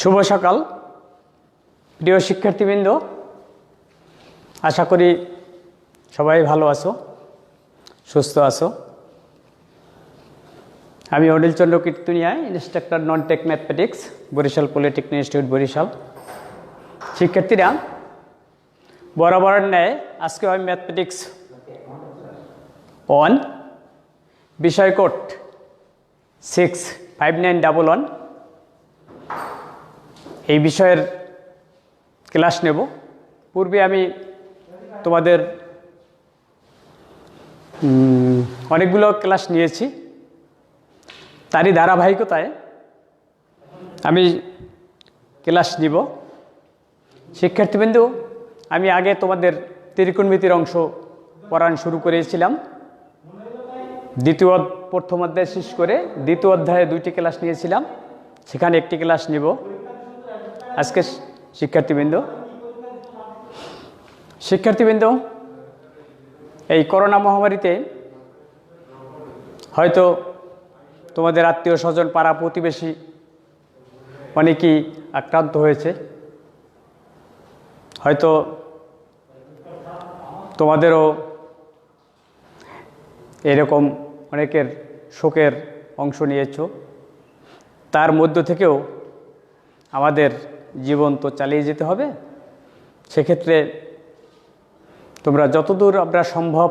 শুভ সকাল প্রিয় শিক্ষার্থীবৃন্দ, আশা করি সবাই ভালো আছো, সুস্থ আছো। আমি Anil Chandra Kirtania, instructor non tech mathematics, Barishal polytechnic institute Barishal. শিক্ষার্থীরা, বরাবরের ন্যায় আজকে আমি ম্যাথমেটিক্স 1 বিষয় কোড 65911 এই বিষয়ের ক্লাস নেব। পূর্বে আমি তোমাদের অনেকগুলো ক্লাস নিয়েছি, তারই ধারাবাহিকতায় আমি ক্লাস নিব। শিক্ষার্থীবৃন্দ, আমি আগে তোমাদের ত্রিকোণমিতির অংশ পড়ানো শুরু করেছিলাম। প্রথম অধ্যায় শেষ করে দ্বিতীয় অধ্যায়ে 2টি ক্লাস নিয়েছিলাম, সেখানে একটি ক্লাস নিব আজকে। শিক্ষার্থীবৃন্দ, এই করোনা মহামারীতে হয়তো তোমাদের আত্মীয় স্বজন, পাড়া প্রতিবেশী অনেকেই আক্রান্ত হয়েছে। হয়তো তোমাদেরও এরকম অনেকের শোকের অংশ নিয়েছো। তার মধ্য থেকেও আমাদের জীবন তো চালিয়ে যেতে হবে। সেক্ষেত্রে তোমরা যতদূর আমরা সম্ভব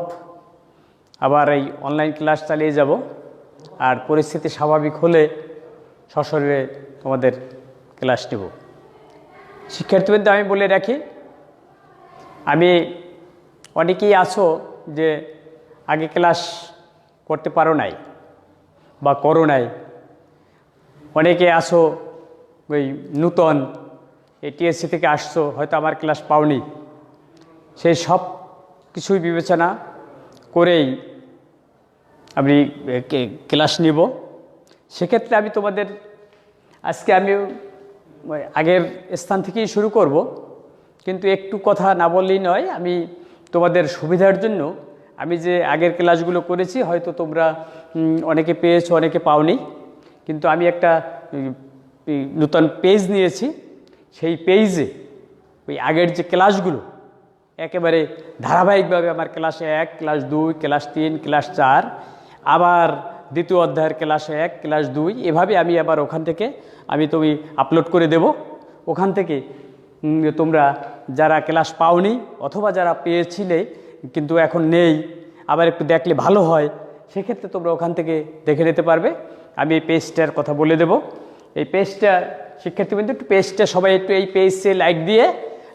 আবার এই অনলাইন ক্লাস চালিয়ে যাব, আর পরিস্থিতি স্বাভাবিক হলে সশরীরে তোমাদের ক্লাস নেব। শিক্ষার্থীবৃন্দ, আমি বলে রাখি, আমি অনেকেই আছো যে আগে ক্লাস করতে পারো নাই বা করো নাই, অনেকে আছো ওই নূতন টিএসসি থেকে আসছো, হয়তো আমার ক্লাস পাওনি। সেই সব কিছুই বিবেচনা করেই আমি ক্লাস নিব। সেক্ষেত্রে আমি তোমাদের আজকে আগের স্থান থেকেই শুরু করব, কিন্তু একটু কথা না বললেই নয়। আমি তোমাদের সুবিধার জন্য আমি যে আগের ক্লাসগুলো করেছি, হয়তো তোমরা অনেকে পেয়েছো, অনেকে পাওনি, কিন্তু আমি একটা নতুন পেজ নিয়েছি। সেই পেজে ওই আগের যে ক্লাসগুলো একেবারে ধারাবাহিকভাবে আমার ক্লাস 1, ক্লাস 2, ক্লাস 3, ক্লাস 4, আবার দ্বিতীয় অধ্যায়ের ক্লাস 1, ক্লাস 2, এভাবে আমি আবার ওখান থেকে তুমি আপলোড করে দেব। ওখান থেকে তোমরা যারা ক্লাস পাওনি অথবা যারা পেয়েছিলে কিন্তু এখন নেই, আবার একটু দেখলে ভালো হয়, সেক্ষেত্রে তোমরা ওখান থেকে দেখে নিতে পারবে। আমি এই পেজটার কথা বলে দেব। এই পেজটা, শিক্ষার্থীবৃন্দ, একটু পেজটা সবাই একটু এই পেজে লাইক দিয়ে,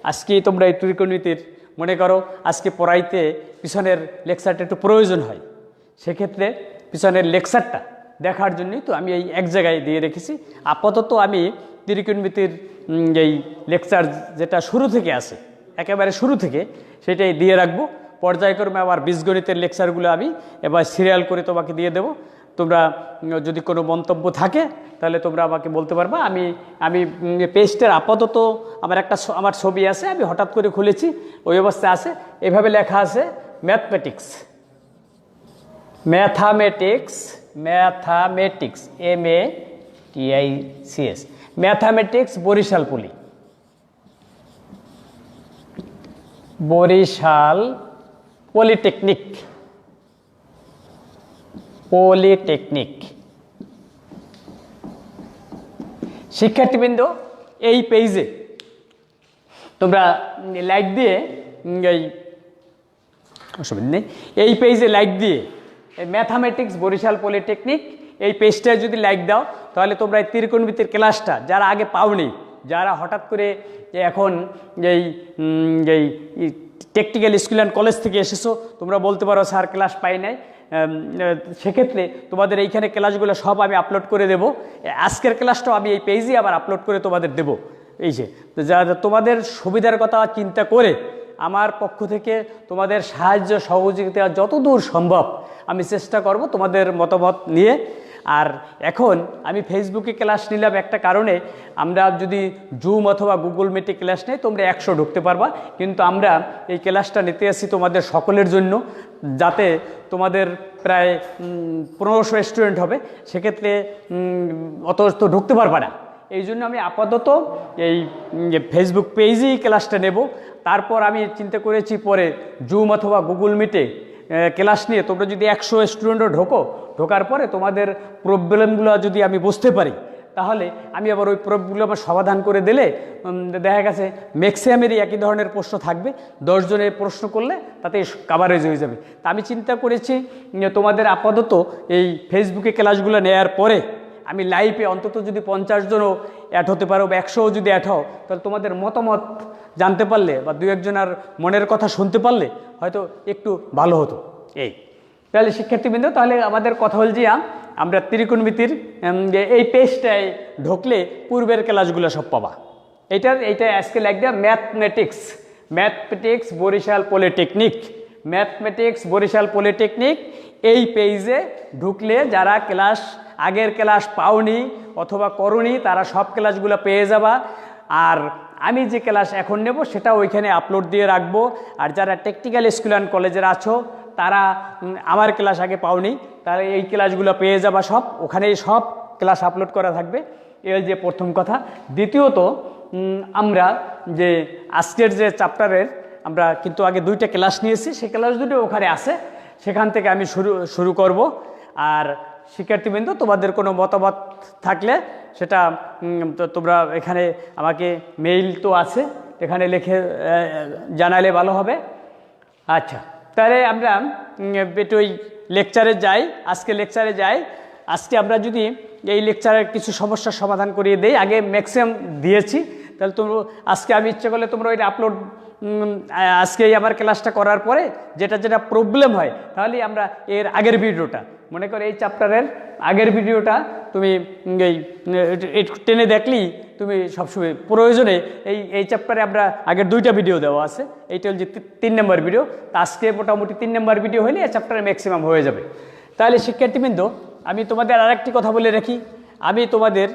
আজকে তোমরা এই ত্রিকোণমিতির মনে করো আজকে পড়াইতে পিছনের লেকচারটা একটু প্রয়োজন হয়, সেক্ষেত্রে পিছনের লেকচারটা দেখার জন্যই তো আমি এই এক জায়গায় দিয়ে রেখেছি। আপাতত আমি ত্রিকোণমিতির এই লেকচার যেটা শুরু থেকে আছে, একেবারে শুরু থেকে, সেটাই দিয়ে রাখবো। পর্যায়ক্রমে আবার বীজগণিতের লেকচারগুলো আমি এবার সিরিয়াল করে তোমাকে দিয়ে দেব। তোমরা যদি কোনো মন্তব্য থাকে তাহলে তোমরা আমাকে বলতে পারবা। আমি পেজটার আপাতত আমার ছবি আছে, আমি হঠাৎ করে খুলেছি, ওই অবস্থায় আছে। এভাবে লেখা আছে mathematics MATICS, mathematics Barishal polytechnic. শিক্ষার্থীবৃন্দ, এই পেজে তোমরা লাইক দিয়ে, অসুবিধা নেই, এই পেজে লাইক দিয়ে ম্যাথামেটিক্স বরিশাল পলিটেকনিক এই পেজটায় যদি লাইক দাও, তাহলে তোমরা এই ত্রিকোণমিতির ক্লাসটা যারা আগে পাওনি, যারা হঠাৎ করে এখন এই টেকনিক্যাল স্কুল অ্যান্ড কলেজ থেকে এসেছো, তোমরা বলতে পারো স্যার ক্লাস পাই নাই। সেক্ষেত্রে তোমাদের এইখানে ক্লাসগুলো সব আমি আপলোড করে দেব। আজকের ক্লাসটাও আমি এই পেজে আবার আপলোড করে তোমাদের দেব। এই যে তোমাদের সুবিধার কথা চিন্তা করে আমার পক্ষ থেকে তোমাদের সাহায্য সহযোগিতা যতদূর সম্ভব আমি চেষ্টা করব তোমাদের মতামত নিয়ে। আর এখন আমি ফেসবুকে ক্লাস নিলাম একটা কারণে, আমরা যদি জুম অথবা গুগল মিটে ক্লাস নেই তোমরা 100 ঢুকতে পারবা, কিন্তু আমরা এই ক্লাসটা নিতে আসি তোমাদের সকলের জন্য, যাতে তোমাদের প্রায় 1500 স্টুডেন্ট হবে, সেক্ষেত্রে অত তো ঢুকতে পারবা না। এই জন্য আমি আপাতত এই ফেসবুক পেজেই ক্লাসটা নেব। তারপর আমি চিন্তা করেছি পরে জুম অথবা গুগল মিটে ক্লাস নিয়ে তোমরা যদি 100 স্টুডেন্টও ঢোকার পরে তোমাদের প্রবলেমগুলো যদি আমি বুঝতে পারি, তাহলে আমি আবার ওই প্রবলেমগুলো আবার সমাধান করে দিলে দেখা গেছে ম্যাক্সিমামেরই একই ধরনের প্রশ্ন থাকবে, 10 জনের প্রশ্ন করলে তাতে কাভারেজ হয়ে যাবে। তা আমি চিন্তা করেছি তোমাদের আপাতত এই ফেসবুকে ক্লাসগুলো নেওয়ার পরে আমি লাইভে অন্তত যদি 50 জনও অ্যাড হতে পারো বা 100ও যদি অ্যাড হও, তাহলে তোমাদের মতামত জানতে পারলে বা 2-1 মনের কথা শুনতে পারলে হয়তো একটু ভালো হতো। তাহলে শিক্ষার্থীবৃন্দ, তাহলে আমাদের কথা হল যে আমরা ত্রিকোণমিতির এই পেজটায় ঢুকলে পূর্বের ক্লাসগুলো সব পাবা। এইটা আজকে লাগবে ম্যাথমেটিক্স বরিশাল পলিটেকনিক। এই পেজে ঢুকলে যারা আগের ক্লাস পাওনি অথবা করনি তারা সব ক্লাসগুলো পেয়ে যাবা। আর আমি যে ক্লাস এখন নেব সেটা ওইখানে আপলোড দিয়ে রাখবো। আর যারা টেকনিক্যাল স্কুল অ্যান্ড কলেজের আছো তারা আমার ক্লাস আগে পাওনি, তারা এই ক্লাসগুলো পেয়ে যাবা সব, ওখানেই সব ক্লাস আপলোড করা থাকবে। এর যে প্রথম কথা। দ্বিতীয়ত, আমরা যে আজকের যে চ্যাপ্টারের আমরা কিন্তু আগে 2টা ক্লাস নিয়েছি, সেই ক্লাস দুটো ওখানে আছে, সেখান থেকে আমি শুরু করব। আর শিক্ষার্থীবৃন্দ, তোমাদের কোনো মতামত থাকলে সেটা তোমরা এখানে আমাকে মেইল তো আছে, এখানে লিখে জানালে ভালো হবে। আচ্ছা, তাহলে আমরা একটু ওই লেকচারে যাই। আজকে আমরা যদি এই লেকচারের কিছু সমস্যার সমাধান করিয়ে দেই, আগে ম্যাক্সিমাম দিয়েছি, তাহলে তোমরা আজকে আমি ইচ্ছে করলে তোমরা ওইটা আপলোড আজকে আমার ক্লাসটা করার পরে যেটা প্রবলেম হয়, তাহলে আমরা এর আগের ভিডিওটা, মনে করো এই চ্যাপ্টারের আগের ভিডিওটা তুমি এই টেনে দেখলেই তুমি সবসময় প্রয়োজনে এই চ্যাপ্টারে আমরা আগের 2টা ভিডিও দেওয়া আছে, এইটা হল যে 3 নম্বর ভিডিও। তা আজকে মোটামুটি 3 নম্বর ভিডিও হলে এই চ্যাপ্টারে ম্যাক্সিমাম হয়ে যাবে। তাহলে শিক্ষার্থীবৃন্দ, আমি তোমাদের আরেকটি কথা বলে রাখি, আমি তোমাদের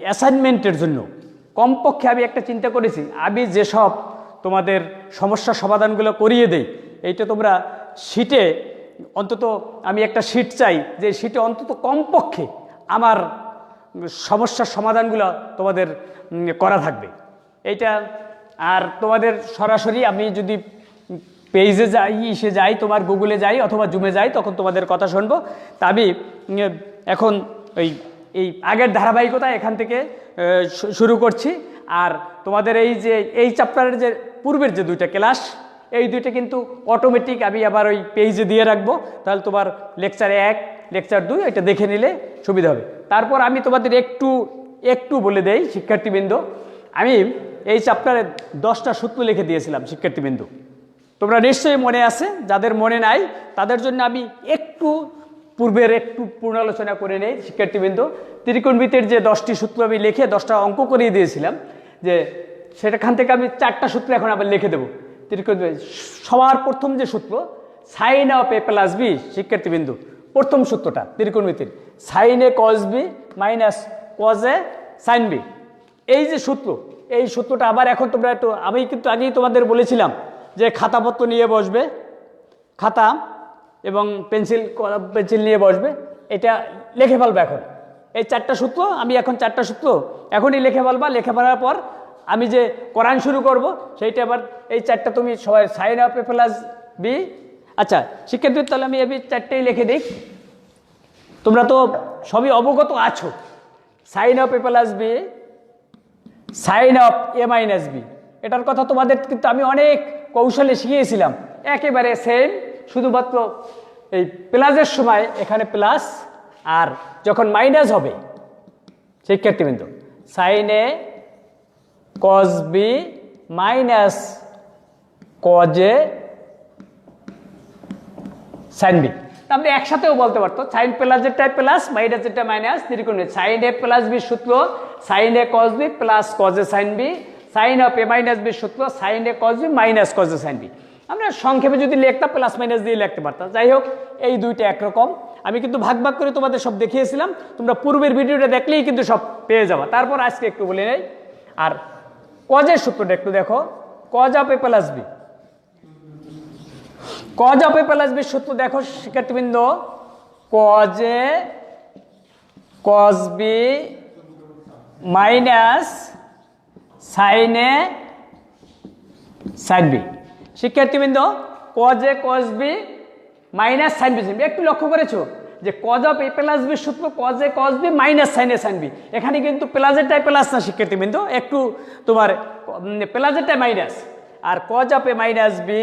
অ্যাসাইনমেন্টের জন্য কমপক্ষে আমি একটা চিন্তা করেছি, আমি যেসব তোমাদের সমস্যার সমাধানগুলো করিয়ে দেই, এইটা তোমরা শিটে অন্তত, আমি একটা শিট চাই যে শিটে অন্তত কমপক্ষে আমার সমস্যার সমাধানগুলো তোমাদের করা থাকবে এইটা। আর তোমাদের সরাসরি আমি যদি পেজে যাই তোমার গুগলে যাই অথবা জুমে যাই, তখন তোমাদের কথা শুনবো। তা আমি এখন এই আগের ধারাবাহিকতা এখান থেকে শুরু করছি। আর তোমাদের এই চ্যাপ্টারের যে পূর্বের যে 2টা ক্লাস, এই 2টা কিন্তু অটোমেটিক আমি আবার ওই পেজে দিয়ে রাখবো, তাহলে তোমার লেকচার 1 লেকচার 2 এটা দেখে নিলে সুবিধা হবে। তারপর আমি তোমাদের একটু বলে দেই শিক্ষার্থীবৃন্দ, আমি এই চ্যাপ্টারে 10টা সূত্র লিখে দিয়েছিলাম শিক্ষার্থীবৃন্দ, তোমরা নিশ্চয়ই মনে আছে, যাদের মনে নাই তাদের জন্য আমি একটু পুনরালোচনা করে নেই শিক্ষার্থীবৃন্দ। ত্রিকোণমিতির যে 10টি সূত্র আমি লিখে 10টা অঙ্ক করিয়ে দিয়েছিলাম, যে সেখান থেকে আমি 4টা সূত্র এখন আবার লিখে দেবো। সবার প্রথম যে সূত্র sine of A plus B, শিক্ষার্থীবৃন্দ প্রথম সূত্রটা ত্রিকোণমিতির sine A cos B minus cos A sine B, এই যে সূত্র, এই সূত্রটা আবার এখন তোমরা একটু, আমি কিন্তু আগেই তোমাদের বলেছিলাম যে খাতাপত্র নিয়ে বসবে, খাতা এবং পেন্সিল নিয়ে বসবে, এটা লিখে ফেলবে। এখন এই 4টা সূত্র আমি এখন 4টা সূত্র এখনই লিখে ফেলবা। লিখে ফেলার পর আমি যে কোরআন শুরু করব সেইটা আবার এই 4টা তুমি সবাই sine of A plus B. আচ্ছা শিক্ষার্থী, তাহলে আমি এই 4টাই লিখে দিই, তোমরা তো সবই অবগত আছো। Sine of A plus B, sine of A minus B, এটার কথা তোমাদের কিন্তু আমি অনেক কৌশলে শিখিয়েছিলাম, একেবারে সেম, শুধুমাত্র এই প্লাসের সময় এখানে প্লাস, আর যখন মাইনাস হবে শিক্ষার্থীবৃন্দ sine A cos B minus cos A sine B. আপনি একসাথেও বলতে পারতো সাইন প্লাসেরটা প্লাস মাইনাসেরটা মাইনাস, ত্রিকোণের সাইন এ প্লাস বি সূত্র sine A cos B plus cos A sine B, sine of A minus B সূত্র sine A cos B minus cos A sine B. আমরা সংক্ষেপে যদি লিখতাম প্লাস মাইনাস দিয়ে লিখতে পারতাম। যাই হোক, এই 2টা একরকম, আমি কিন্তু ভাগ করে তোমাদের সব দেখিয়েছিলাম, তোমরা পূর্বের ভিডিওটা দেখলেই কিন্তু সব পেয়ে যাবা। তারপর আজকে একটু বলে নেই, আর কজের সূত্রটা একটু দেখো, cos of A plus B, cos of A plus B সূত্র দেখো শিক্ষার্থীবৃন্দ, cos A cos B minus sine A sine B. শিক্ষার্থীবৃন্দ cos A cos B minus sine B, একটু লক্ষ্য করেছো যে cos of A plus B সূত্র cos A cos B minus sine A sine B. এখানে কিন্তু প্লাসেরটাই প্লাস না শিক্ষার্থীবৃন্দ, একটু তোমার প্লাসেরটাই মাইনাস, আর cos of A minus B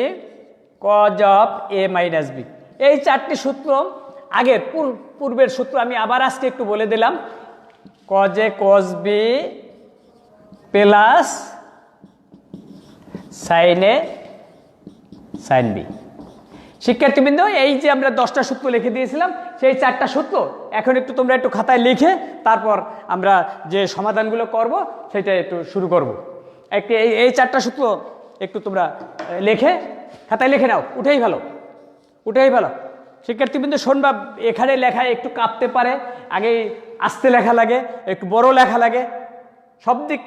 cos of A minus B. এই চারটি সূত্র আগের পূর্বের সূত্র আমি আবার আজকে একটু বলে দিলাম। Cos A cos B plus sine A sine B. শিক্ষার্থীবৃন্দ এই যে আমরা 10টা সূত্র লিখে দিয়েছিলাম, সেই 4টা সূত্র এখন একটু তোমরা একটু খাতায় লিখে তারপর আমরা যে সমাধানগুলো করব সেটা একটু শুরু করব। একটি এই 4টা সূত্র একটু তোমরা লিখে খাতায় লিখে নাও, উঠেই ভালো, উঠেই ভালো। শিক্ষার্থীবৃন্দ শোনবা, এখানে লেখায় একটু কাঁপতে পারে, আগে আস্তে লেখা লাগে, একটু বড় লেখা লাগে, সব দিক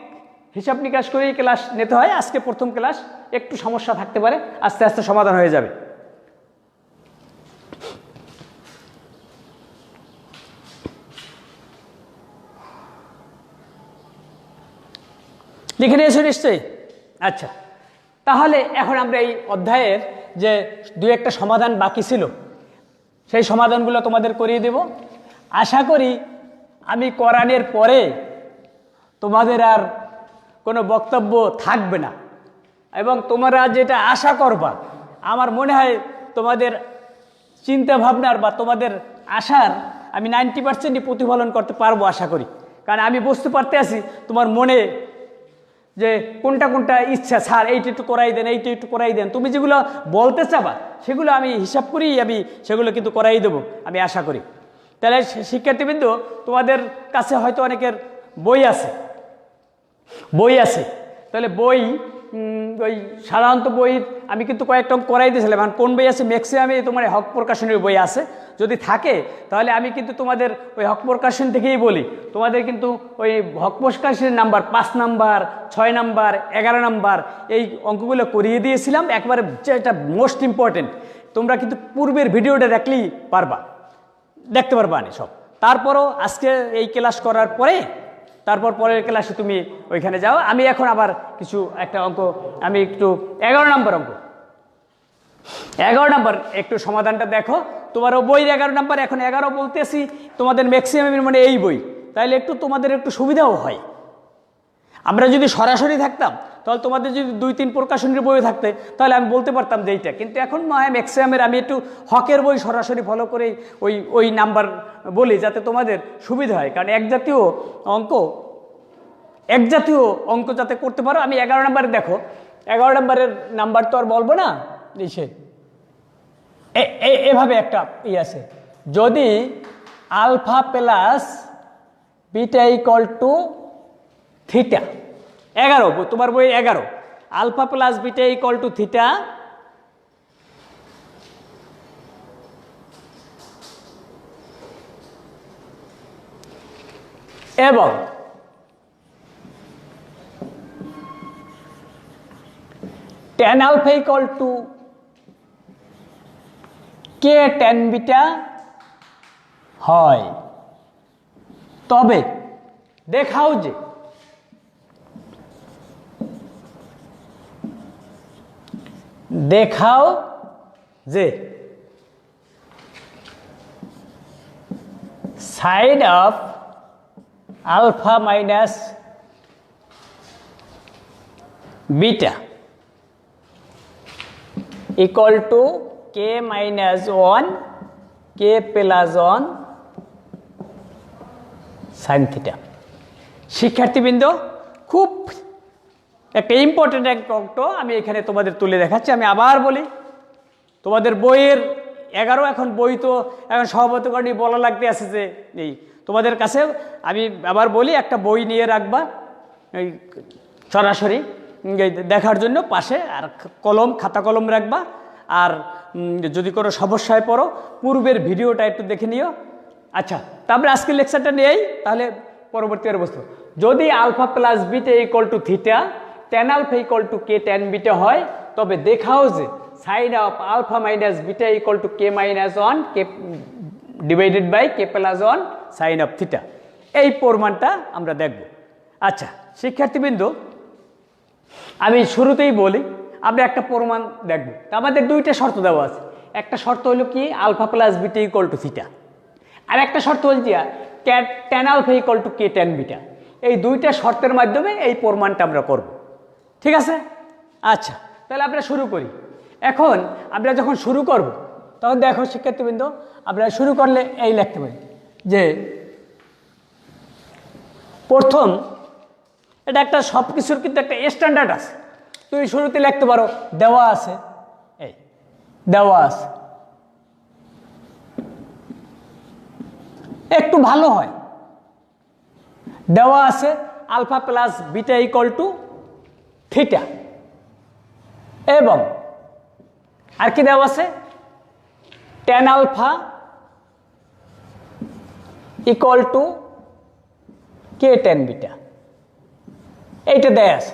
হিসাব নিকাশ করেই ক্লাস নিতে হয়। আজকে প্রথম ক্লাস, একটু সমস্যা থাকতে পারে, আস্তে আস্তে সমাধান হয়ে যাবে। লিখে নিয়েছো নিশ্চয়ই? আচ্ছা, তাহলে এখন আমরা এই অধ্যায়ের যে 2-1টা সমাধান বাকি ছিল সেই সমাধানগুলো তোমাদের করিয়ে দেব। আশা করি আমি করানোর পরে তোমাদের আর কোনো বক্তব্য থাকবে না, এবং তোমরা যেটা আশা করবা, আমার মনে হয় তোমাদের চিন্তা ভাবনার বা তোমাদের আশার আমি 90%ই প্রতিফলন করতে পারবো আশা করি। কারণ আমি বুঝতে পারতে আছি তোমার মনে যে কোনটা কোনটা ইচ্ছা, স্যার এইটা একটু করাই দেন, এইটা একটু করাই দেন, তুমি যেগুলো বলতে চাবা সেগুলো আমি হিসাব করেই আমি সেগুলো কিন্তু করাই দেবো আমি আশা করি। তাহলে শিক্ষার্থীবৃন্দ তোমাদের কাছে হয়তো অনেকের বই আছে, তাহলে বই ওই সাধারণত বই আমি কিন্তু কয়েকটা করাই দিয়েছিলাম। এখন কোন বই আছে? ম্যাক্সিমামে তোমার হক প্রকাশনের বই আছে, যদি থাকে তাহলে আমি কিন্তু তোমাদের ওই হক প্রকাশন থেকেই বলি। তোমাদের কিন্তু ওই হক প্রকাশনের নাম্বার 5 নাম্বার, 6 নাম্বার, 11 নাম্বার এই অঙ্কগুলো করিয়ে দিয়েছিলাম, একবারে যেটা মোস্ট ইম্পর্টেন্ট। তোমরা কিন্তু পূর্বের ভিডিওটা দেখলেই দেখতে পারবা না সব। তারপরও আজকে এই ক্লাস করার পরে তারপর পরের ক্লাসে তুমি ওইখানে যাও। আমি এখন আবার একটা অঙ্ক, আমি একটু 11 নম্বর অঙ্ক, 11 নম্বর একটু সমাধানটা দেখো। তোমারও বই 11 নম্বর, এখন 11 বলতেছি তোমাদের ম্যাক্সিমামের মানে এই বই, তাহলে একটু তোমাদের একটু সুবিধাও হয়। আমরা যদি সরাসরি থাকতাম তাহলে তোমাদের যদি 2-3 প্রকাশনের বই থাকতে তাহলে আমি বলতে পারতাম যে এইটা, কিন্তু এখন ম্যাক্সিমামের আমি একটু হকের বই সরাসরি ফলো করে ওই নাম্বার বলি যাতে তোমাদের সুবিধা হয়। কারণ এক জাতীয় অঙ্ক যাতে করতে পারো। আমি 11 নম্বরে দেখো, 11 নম্বরের নাম্বার তো আর বলবো না, এভাবে একটা আছে, যদি alpha plus beta equal to theta, 11 তোমার বই 11, alpha plus beta equal to theta এবং tan alpha equal to k tan beta হয়, তবে দেখাও যে sine of alpha minus beta equal to k minus 1 K plus 1 sine theta. শিক্ষার্থীবৃন্দ খুব একটা ইম্পর্টেন্ট এক অঙ্ক আমি এখানে তোমাদের তুলে দেখাচ্ছি। আমি আবার বলি, তোমাদের বইয়ের 11, এখন বই তো এখন সভাপতি কারণে বলা লাগতে আছে যে এই তোমাদের কাছে আমি আবার বলি একটা বই নিয়ে রাখবা এই সরাসরি দেখার জন্য পাশে, আর খাতা কলম রাখবা। আর যদি কোনো সমস্যায় পড়ো পূর্বের ভিডিওটা একটু দেখে নিও। আচ্ছা, তারপরে আজকের লেকচারটা নিয়েই তাহলে পরবর্তী আর বস্তু, যদি alpha plus beta equal to theta tan alpha equal to k tan beta হয়, তবে দেখাও যে sine of alpha minus beta equal to k minus 1 k divided by K plus 1 sine of theta. এই প্রমাণটা আমরা দেখব। আচ্ছা শিক্ষার্থীবৃন্দ, আমি শুরুতেই বলি আমরা একটা প্রমাণ দেখব। আমাদের দুইটা শর্ত দেওয়া আছে। একটা শর্ত হলো কি alpha plus beta equal to theta, আর একটা শর্ত হল যে tan alpha equal to K tan beta. এই দুইটা শর্তের মাধ্যমে এই প্রমাণটা আমরা করব, ঠিক আছে? আচ্ছা তাহলে আমরা শুরু করি। এখন আমরা যখন শুরু করব তখন দেখো শিক্ষার্থীবৃন্দ, আমরা শুরু করলে এই লিখতে পারি যে প্রথম, এটা একটা সব কিছুর কিন্তু একটা স্ট্যান্ডার্ড আছে। তুমি শুরুতে লিখতে পারো দেওয়া আছে, এই দেওয়া আছে, একটু ভালো হয়। দেওয়া আছে alpha plus beta equal to theta, এবং আর কি দেওয়া আছে tan alpha equal to K tan beta. এইটা দেয়া আছে।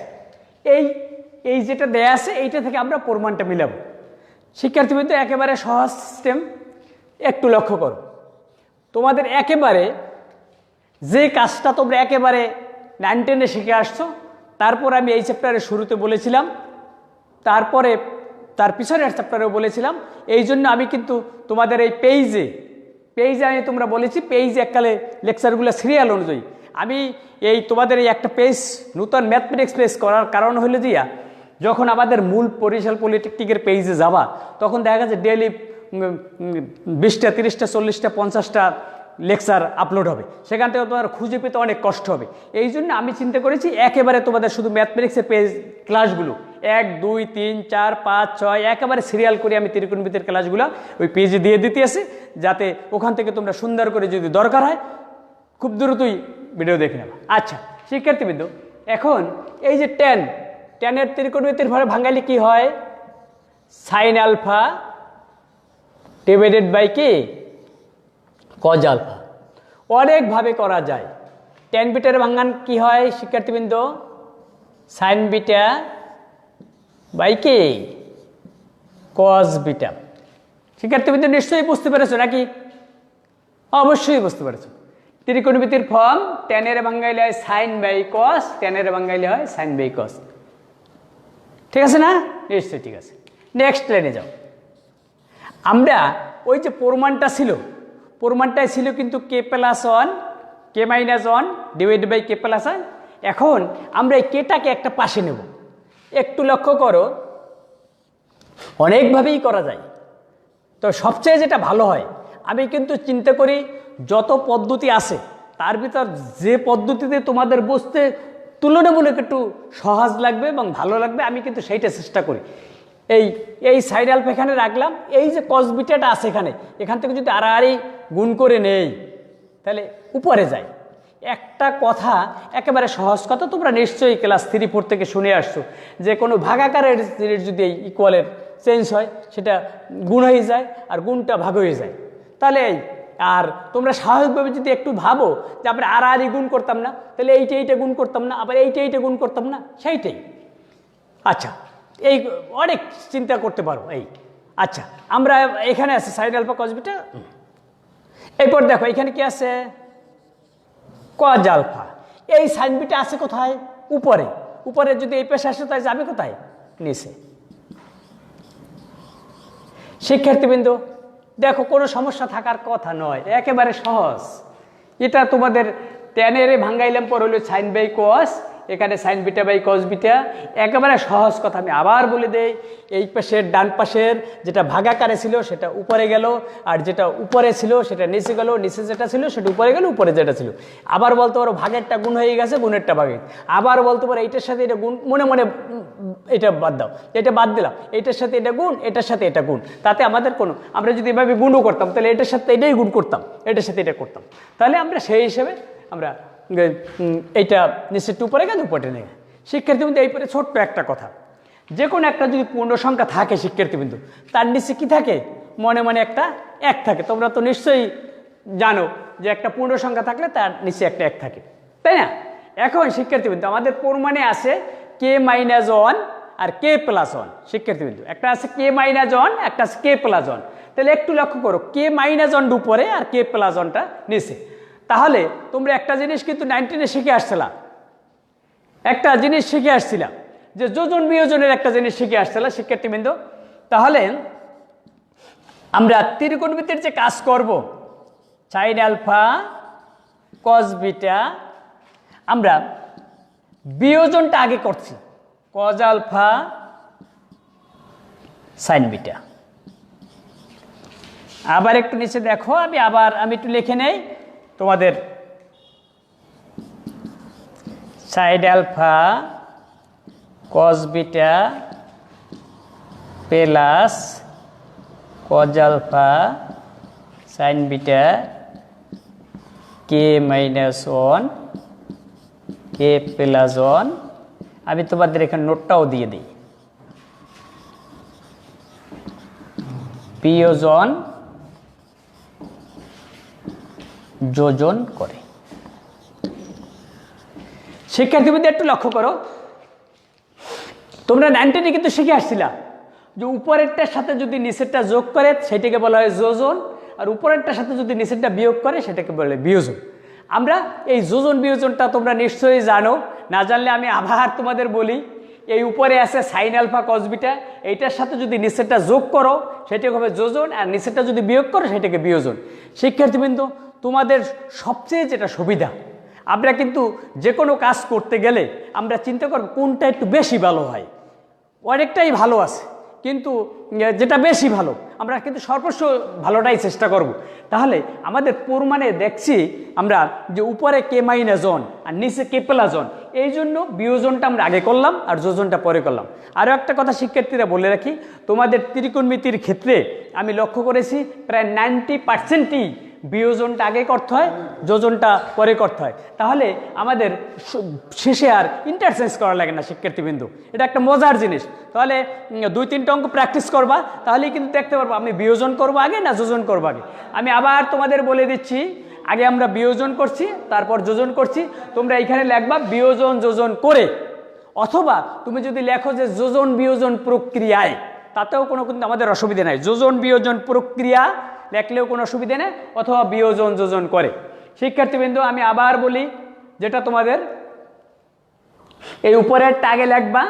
এই যেটা দেয়া আছে এইটা থেকে আমরা প্রমাণটা মিলাবো। শিক্ষার্থীবৃন্দ একেবারে সহজ সিস্টেম, একটু লক্ষ্য করো। তোমাদের একেবারে যে কাজটা তোমরা একেবারে 9-10-এ শিখে আসছো, তারপর আমি এই চ্যাপ্টারের শুরুতে বলেছিলাম, তারপরে তার পিছনের চ্যাপ্টারেও বলেছিলাম। এই জন্য আমি কিন্তু তোমাদের এই পেজে আমি তোমরা বলেছি পেজে এককালে লেকচারগুলো সিরিয়াল অনুযায়ী আমি এই তোমাদের এই একটা পেজ নূতন ম্যাথমেটিক্স পেজ করার কারণ হলো দিয়া, যখন আমাদের মূল বরিশাল পলিটেকনিকের পেজে যাবা তখন দেখা যাচ্ছে ডেইলি 20টা 30টা 40টা 50টা লেকচার আপলোড হবে, সেখান থেকে তোমার খুঁজে পেতে অনেক কষ্ট হবে। এই জন্য আমি চিন্তা করেছি একেবারে তোমাদের শুধু ম্যাথমেটিক্সের পেজ ক্লাসগুলো 1 2 3 4 5 6 একেবারে সিরিয়াল করে আমি ত্রিকোণমিতির ক্লাসগুলো ওই পেজে দিয়ে দিতে আসি, যাতে ওখান থেকে তোমরা সুন্দর করে যদি দরকার হয় খুব দ্রুতই ভিডিও দেখে নেবা। আচ্ছা শিক্ষার্থীবৃন্দ, এখন এই যে ট্যানের ত্রিকোণমিতির ঘরে ভাঙালে কি হয়, সাইন আলফা ডিভাইডেড বাই কি কজ আলফা। অনেকভাবে করা যায়। ট্যান বিটার ভাঙান কি হয় শিক্ষার্থীবৃন্দ, সাইন বিটা বাই কি কজ বিটা। শিক্ষার্থীবৃন্দ নিশ্চয়ই বুঝতে পেরেছো নাকি? অবশ্যই বুঝতে পেরেছো। ত্রিকোণমিতির ফর্ম ট্যানের ভাঙাইলে হয় সাইন বাই কস, ট্যানের ভাঙাইলে হয় সাইন বাই কস। ঠিক আছে না? নিশ্চয়ই ঠিক আছে। নেক্সট লাইনে যাও। আমরা ওই যে প্রমাণটা ছিল, প্রমাণটাই ছিল কিন্তু K plus 1 K minus 1 divide by K plus 1। এখন আমরা এই কেটাকে একটা পাশে নেব। একটু লক্ষ্য করো, অনেকভাবেই করা যায়, তো সবচেয়ে যেটা ভালো হয় আমি কিন্তু চিন্তা করি যত পদ্ধতি আছে তার ভিতর যে পদ্ধতিতে তোমাদের বুঝতে তুলনামূলক একটু সহজ লাগবে এবং ভালো লাগবে আমি কিন্তু সেইটা চেষ্টা করি। এই সাইড আলফা এখানে রাখলাম, এই যে কস বিটাটা আছে এখান থেকে যদি আড়াআড়ি গুণ করে নেই তাহলে উপরে যায়। একটা কথা, একেবারে সহজ কথা, তোমরা নিশ্চয়ই ক্লাস 3-4 থেকে শুনে আসছো যে কোনো ভাগাকারের যদি এই ইকুয়ালের চেঞ্জ হয় সেটা গুণ হয়ে যায় আর গুণটা ভাগ হয়ে যায়। তাহলে আর তোমরা স্বাভাবিকভাবে যদি একটু ভাবো যে আমরা আড়াআড়ি গুণ করতাম না, তাহলে এইটা গুণ করতাম না, আবার এইটা গুণ করতাম না, সেইটাই। আচ্ছা এই অনেক চিন্তা করতে পারো। আচ্ছা আমরা এখানে আছে সাইন আলফা কস বিটা, এরপর দেখো এখানে কি আছে কজ আলফা। এই সাইন বিটা আছে কোথায়? উপরে যদি এই পেশে আসে তাই যাবে কোথায়? নিচে। শিক্ষার্থীবৃন্দ দেখো কোনো সমস্যা থাকার কথা নয়, একেবারে সহজ। এটা তোমাদের ট্যানের ভাঙ্গাইলাম পর হলো সাইন বাই কস, এখানে sine beta by cos beta, একেবারে সহজ কথা। আমি আবার বলে দেই, এই পাশের ডান পাশের যেটা ভাগাকারে ছিল সেটা উপরে গেল, আর যেটা উপরে ছিল সেটা নিচে গেল, নিচে যেটা ছিল সেটা উপরে গেল, উপরে যেটা ছিল। আবার বলতে পারো ভাগেরটা গুণ হয়ে গেছে, গুণেরটা ভাগে। আবার বলতে পারো এইটার সাথে এটা গুণ, মনে মনে এটা বাদ দাও, এটা বাদ দিলাম, এটার সাথে এটা গুণ, এটার সাথে এটা গুণ। তাতে আমাদের কোনো, আমরা যদি এভাবে গুণও করতাম তাহলে এটার সাথে এটাই গুণ করতাম, এটার সাথে এটা করতাম, তাহলে আমরা সেই হিসেবে আমরা এইটা নিচে উপরে গেল, উপরে নেই। শিক্ষার্থীবৃন্দ এই পরে ছোট্ট একটা কথা, যে কোনো একটা যদি পূর্ণ সংখ্যা থাকে শিক্ষার্থীবৃন্দ, তার নিচে কি থাকে? মনে মনে একটা 1 থাকে। তোমরা তো নিশ্চয়ই জানো যে একটা পূর্ণ সংখ্যা থাকলে তার নিচে একটা 1 থাকে, তাই না? এখন শিক্ষার্থীবৃন্দ আমাদের প্রমাণে আছে কে মাইনাস 1 আর কে প্লাস 1। শিক্ষার্থীবৃন্দ একটা আছে কে মাইনাস 1, একটা আছে কে প্লাস 1। তাহলে একটু লক্ষ্য করো, কে মাইনাস 1 উপরে আর কে প্লাস 1টা নিচে। তাহলে তোমরা একটা জিনিস কিন্তু 19-এ শিখে আসছিলা, একটা জিনিস শিখে আসছিলাম, যে যোজন বিয়োজনের একটা জিনিস শিখে আসছিলাম শিক্ষার্থীবৃন্দ। তাহলে আমরা ত্রিকোণমিতির যে কাজ করব, সাইন আলফা কস বিটা, আমরা বিয়োজনটা আগে করছি, কজ আলফা সাইন বিটা। আবার একটু নিচে দেখো, আমি একটু লিখে নেই তোমাদের, sine alpha cos beta plus cos alpha sine beta K minus 1 কে প্লাস 1। আমি তোমাদের এখানে নোটটাও দিয়ে দিই, বিয়োজন যোজন করে। শিক্ষার্থীদের একটু লক্ষ্য করো, তোমরা 9-10 কিন্তু শিখে আসছিলা যে উপরেরটার সাথে যদি নিচেরটা যোগ করে সেটাকে বলা হয় যোজন, আর উপরেরটার সাথে যদি নিচেরটা বিয়োগ করে সেটাকে বলে বিয়োজন। আমরা এই যোজন বিয়োজনটা তোমরা নিশ্চয়ই জানো, না জানলে আমি আবার তোমাদের বলি, এই উপরে আছে সাইন আলফা কস বিটা, এইটার সাথে যদি নিচেরটা যোগ করো সেটাকে হবে যোজন, আর নিচেরটা যদি বিয়োগ করো সেটাকে বিয়োজন। শিক্ষার্থীবৃন্দ, তোমাদের সবচেয়ে যেটা সুবিধা, আমরা কিন্তু যে কোনো কাজ করতে গেলে আমরা চিন্তা করব কোনটা একটু বেশি ভালো হয়। অনেকটাই ভালো আছে, কিন্তু যেটা বেশি ভালো আমরা কিন্তু সর্বস্ব ভালোটাই চেষ্টা করব। তাহলে আমাদের প্রমাণে দেখছি আমরা যে উপরে কে মাইনাস 1 আর নিচে কে প্লাস 1, এই জন্য বিয়োজনটা আমরা আগে করলাম আর যোজনটা পরে করলাম। আরও একটা কথা শিক্ষার্থীরা বলে রাখি, তোমাদের ত্রিকোণমিতির ক্ষেত্রে আমি লক্ষ্য করেছি প্রায় 90%ই বিয়োজনটা আগে করতে হয়, যোজনটা পরে করতে হয়। তাহলে আমাদের শেষে আর ইন্টারচেঞ্জ করা লাগে না শিক্ষার্থীবৃন্দ, এটা একটা মজার জিনিস। তাহলে 2-3টা অঙ্ক প্র্যাকটিস করবা, তাহলেই কিন্তু দেখতে পারবো আমি বিয়োজন করবো আগে না যোজন করবো আগে। আমি আবার তোমাদের বলে দিচ্ছি, আগে আমরা বিয়োজন করছি তারপর যোজন করছি। তোমরা এইখানে লিখবা বিয়োজন যোজন করে, অথবা তুমি যদি লেখো যে যোজন বিয়োজন প্রক্রিয়ায়, তাতেও কিন্তু আমাদের অসুবিধা নাই। যোজন বিয়োজন প্রক্রিয়া লেখলেও কোনো অসুবিধা নেই, অথবা বিয়োজন যোজন করে। শিক্ষার্থীবৃন্দ, আমি আবার বলি, যেটা তোমাদের এই উপরেরটা আগে লিখবা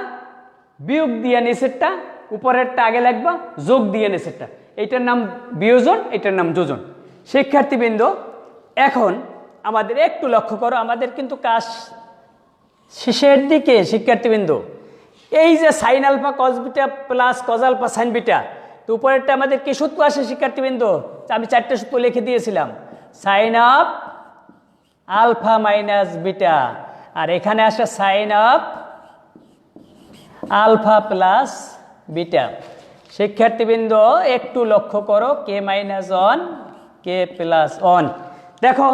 বিয়োগ দিয়ে নিচেরটা, উপরেরটা আগে লিখবা যোগ দিয়ে নিচেরটা, এইটার নাম বিয়োজন, এটার নাম যোজন। শিক্ষার্থীবৃন্দ, এখন আমাদের একটু লক্ষ্য করো, আমাদের কিন্তু কাজ শেষের দিকে। শিক্ষার্থীবৃন্দ, এই যে sine alpha cos beta plus cos alpha sine beta, তো উপরেরটা আমাদের কি সূত্র আসে শিক্ষার্থীবৃন্দ? আমি 4টে সূত্র লিখে দিয়েছিলাম, sine of alpha minus beta, আর এখানে আসে sine of alpha plus beta. শিক্ষার্থীবৃন্দ, একটু লক্ষ্য করো, কে মাইনাস 1 কে প্লাস 1। দেখো,